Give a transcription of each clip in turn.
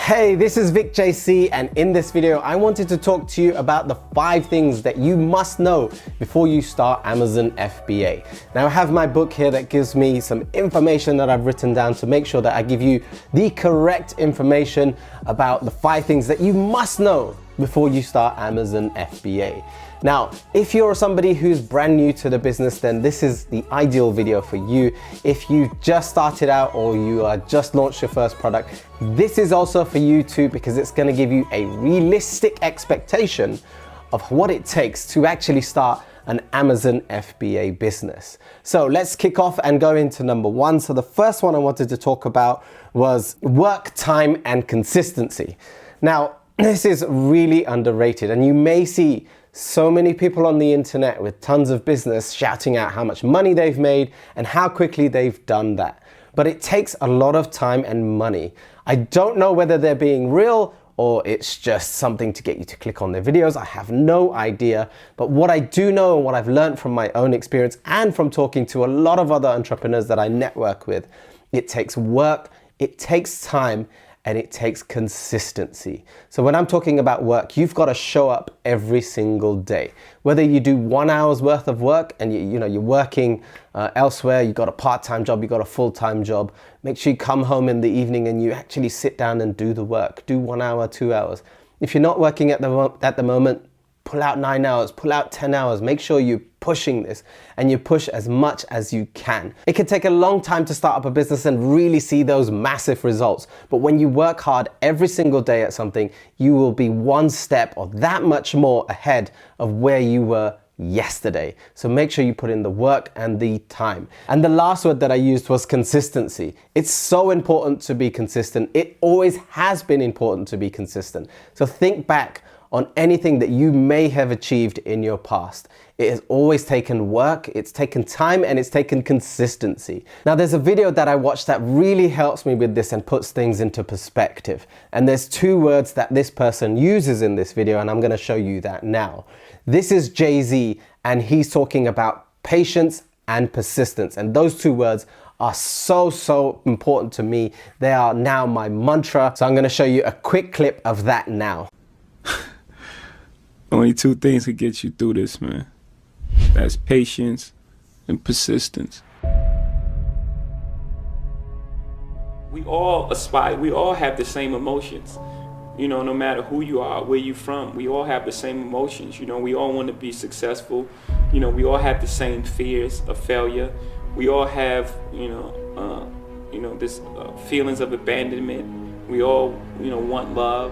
Hey, this is Vik JC, and in this video I wanted to talk to you about the 5 things that you must know before you start Amazon FBA. Now I have my book here that gives me some information that I've written down to make sure that I give you the correct information about the 5 things that you must know before you start Amazon FBA. Now, if you're somebody who's brand new to the business, then this is the ideal video for you. If you just started out or you just launched your first product, this is also for you too, because it's going to give you a realistic expectation of what it takes to actually start an Amazon FBA business. So let's kick off and go into number 1. So the first one I wanted to talk about was work time and consistency. Now, this is really underrated, and you may see so many people on the internet with tons of business shouting out how much money they've made and how quickly they've done that. But it takes a lot of time and money. I don't know whether they're being real or it's just something to get you to click on their videos. I have no idea. But what I do know and what I've learned from my own experience and from talking to a lot of other entrepreneurs that I network with, it takes work, it takes time, and it takes consistency. So when I'm talking about work, you've got to show up every single day. Whether you do 1 hour's worth of work and you're working elsewhere, you've got a part-time job, you've got a full-time job, make sure you come home in the evening and you actually sit down and do the work. Do 1 hour, 2 hours. If you're not working at the moment, pull out 9 hours, pull out 10 hours. Make sure you're pushing this and you push as much as you can. It can take a long time to start up a business and really see those massive results. But when you work hard every single day at something, you will be one step or that much more ahead of where you were yesterday. So make sure you put in the work and the time. And the last word that I used was consistency. It's so important to be consistent. It always has been important to be consistent. So think back on anything that you may have achieved in your past. It has always taken work, it's taken time, and it's taken consistency. Now there's a video that I watched that really helps me with this and puts things into perspective. And there's 2 words that this person uses in this video, and I'm going to show you that now. This is Jay-Z, and he's talking about patience and persistence. And those 2 words are so important to me. They are now my mantra. So I'm going to show you a quick clip of that now. Only 2 things could get you through this, man. That's patience and persistence. We all aspire, we all have the same emotions. You know, no matter who you are, where you're from, we all have the same emotions. You know, we all want to be successful. You know, we all have the same fears of failure. We all have, this feelings of abandonment. We all, want love.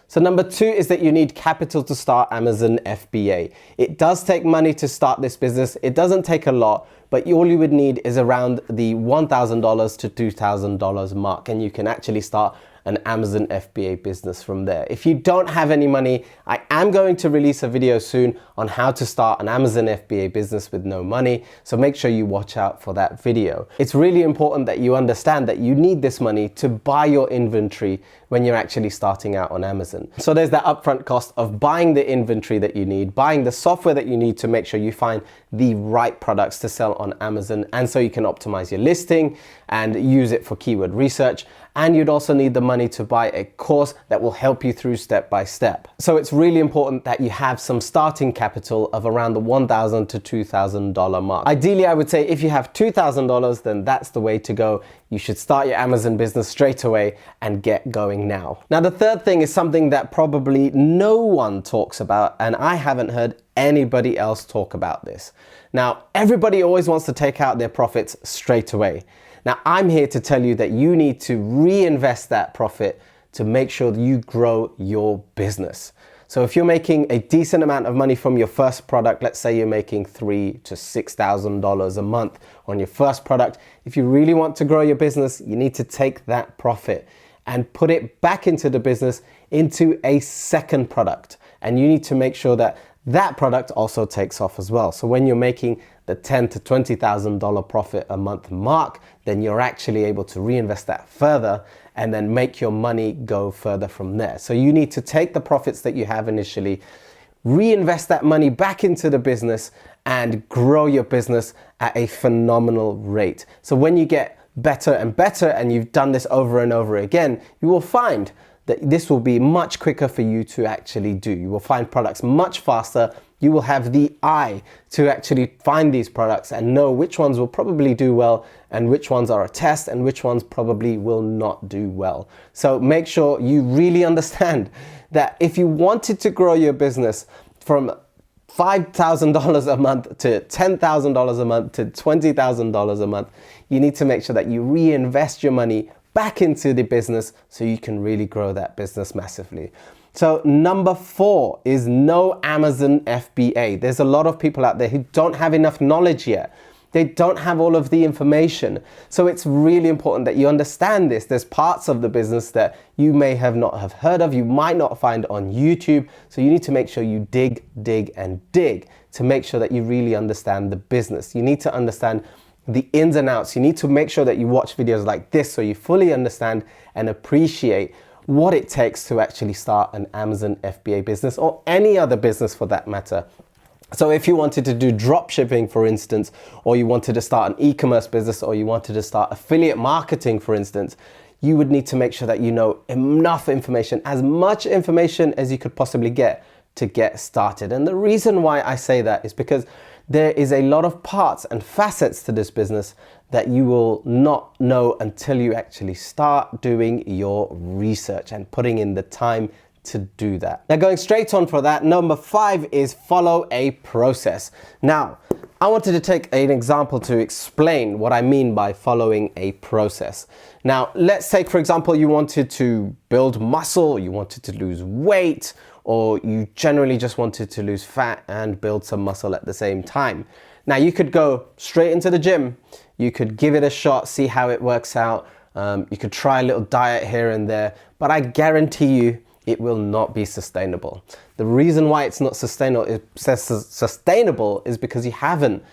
So number 2 is that you need capital to start Amazon FBA. It does take money to start this business. It doesn't take a lot, but all you would need is around the $1,000 to $2,000 mark, and you can actually start an Amazon FBA business from there. If you don't have any money, I am going to release a video soon on how to start an Amazon FBA business with no money, so make sure you watch out for that video. It's really important that you understand that you need this money to buy your inventory when you're actually starting out on Amazon. So there's that upfront cost of buying the inventory that you need, buying the software that you need to make sure you find the right products to sell on Amazon, and so you can optimize your listing and use it for keyword research. And you'd also need the money to buy a course that will help you through step by step. So it's really important that you have some starting capital of around the $1,000 to $2,000 mark. Ideally, I would say if you have $2,000, then that's the way to go. You should start your Amazon business straight away and get going now. Now, the third thing is something that probably no one talks about, and I haven't heard anybody else talk about this. Now, everybody always wants to take out their profits straight away. Now, I'm here to tell you that you need to reinvest that profit to make sure that you grow your business. So if you're making a decent amount of money from your first product, let's say you're making $3,000 to $6,000 a month on your first product, if you really want to grow your business, you need to take that profit and put it back into the business into a second product. And you need to make sure that that product also takes off as well. So when you're making the $10,000 to $20,000 profit a month mark, then you're actually able to reinvest that further and then make your money go further from there. So you need to take the profits that you have initially, reinvest that money back into the business and grow your business at a phenomenal rate. So when you get better and better and you've done this over and over again, you will find that this will be much quicker for you to actually do. You will find products much faster. You will have the eye to actually find these products and know which ones will probably do well and which ones are a test and which ones probably will not do well. So make sure you really understand that if you wanted to grow your business from $5,000 a month to $10,000 a month to $20,000 a month, you need to make sure that you reinvest your money back into the business so you can really grow that business massively. So number 4 is no Amazon FBA. There's a lot of people out there who don't have enough knowledge yet. They don't have all of the information. So it's really important that you understand this. There's parts of the business that you may not have heard of, you might not find on YouTube. So you need to make sure you dig and dig to make sure that you really understand the business. You need to understand the ins and outs. You need to make sure that you watch videos like this so you fully understand and appreciate what it takes to actually start an Amazon FBA business or any other business for that matter. So if you wanted to do drop shipping, for instance, or you wanted to start an e-commerce business, or you wanted to start affiliate marketing, for instance, you would need to make sure that you know enough information, as much information as you could possibly get to get started. And the reason why I say that is because there is a lot of parts and facets to this business that you will not know until you actually start doing your research and putting in the time to do that. Now, going straight on for that, number 5 is follow a process. Now, I wanted to take an example to explain what I mean by following a process. Now, let's take, for example, you wanted to build muscle, you wanted to lose weight, or you generally just wanted to lose fat and build some muscle at the same time. Now, you could go straight into the gym, you could give it a shot, see how it works out, you could try a little diet here and there, but I guarantee you it will not be sustainable. The reason why it's not sustainable is because you haven't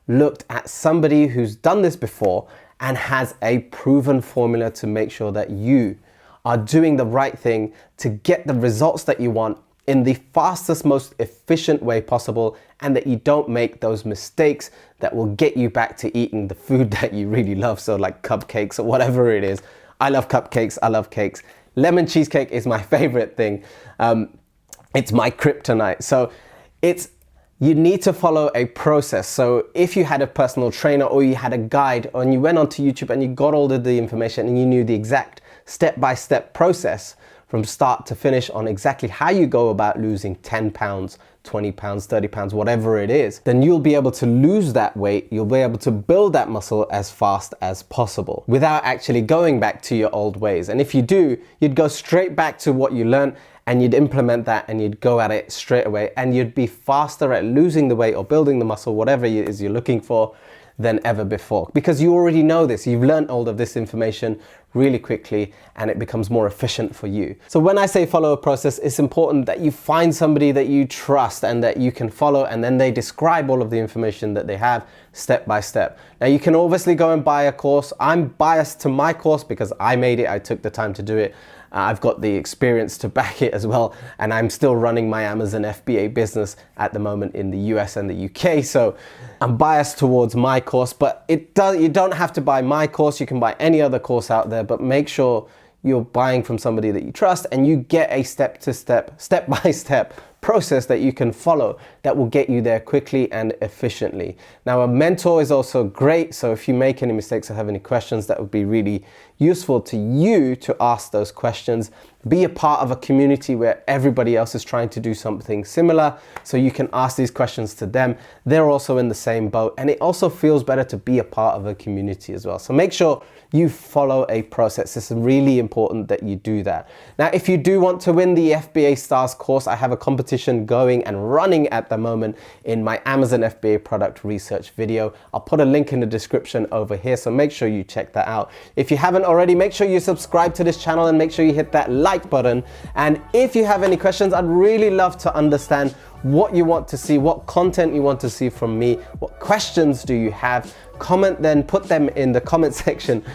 looked at somebody who's done this before and has a proven formula to make sure that you are doing the right thing to get the results that you want in the fastest, most efficient way possible, and that you don't make those mistakes that will get you back to eating the food that you really love. So like cupcakes or whatever it is. I love cupcakes, I love cakes. Lemon cheesecake is my favorite thing. It's my kryptonite. So you need to follow a process. So if you had a personal trainer or you had a guide and you went onto YouTube and you got all of the information and you knew the exact step-by-step process from start to finish on exactly how you go about losing 10 pounds, 20 pounds, 30 pounds, whatever it is, then you'll be able to lose that weight. You'll be able to build that muscle as fast as possible without actually going back to your old ways. And if you do, you'd go straight back to what you learned and you'd implement that and you'd go at it straight away and you'd be faster at losing the weight or building the muscle, whatever it is you're looking for, than ever before, because you already know this. You've learned all of this information really quickly and it becomes more efficient for you. So when I say follow a process, it's important that you find somebody that you trust and that you can follow, and then they describe all of the information that they have step by step. Now you can obviously go and buy a course. I'm biased to my course because I made it, I took the time to do it. I've got the experience to back it as well, and I'm still running my Amazon FBA business at the moment in the US and the UK, so I'm biased towards my course, but you don't have to buy my course. You can buy any other course out there, but make sure you're buying from somebody that you trust and you get a step-by-step process that you can follow that will get you there quickly and efficiently. Now, a mentor is also great, so if you make any mistakes or have any questions, that would be really useful to you to ask those questions. Be a part of a community where everybody else is trying to do something similar, so you can ask these questions to them. They're also in the same boat, and it also feels better to be a part of a community as well. So make sure you follow a process. It's really important that you do that. Now, if you do want to win the FBA Stars course, I have a competition going and running at the moment in my Amazon FBA product research video. I'll put a link in the description over here, so make sure you check that out. If you haven't already, make sure you subscribe to this channel and make sure you hit that like button. And if you have any questions, I'd really love to understand what you want to see, what content you want to see from me, what questions do you have. Comment then, put them in the comment section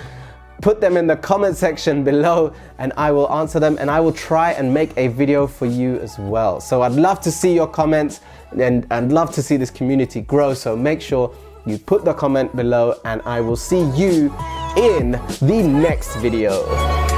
put them in the comment section below and I will answer them, and I will try and make a video for you as well. So I'd love to see your comments and I'd love to see this community grow. So make sure you put the comment below and I will see you in the next video.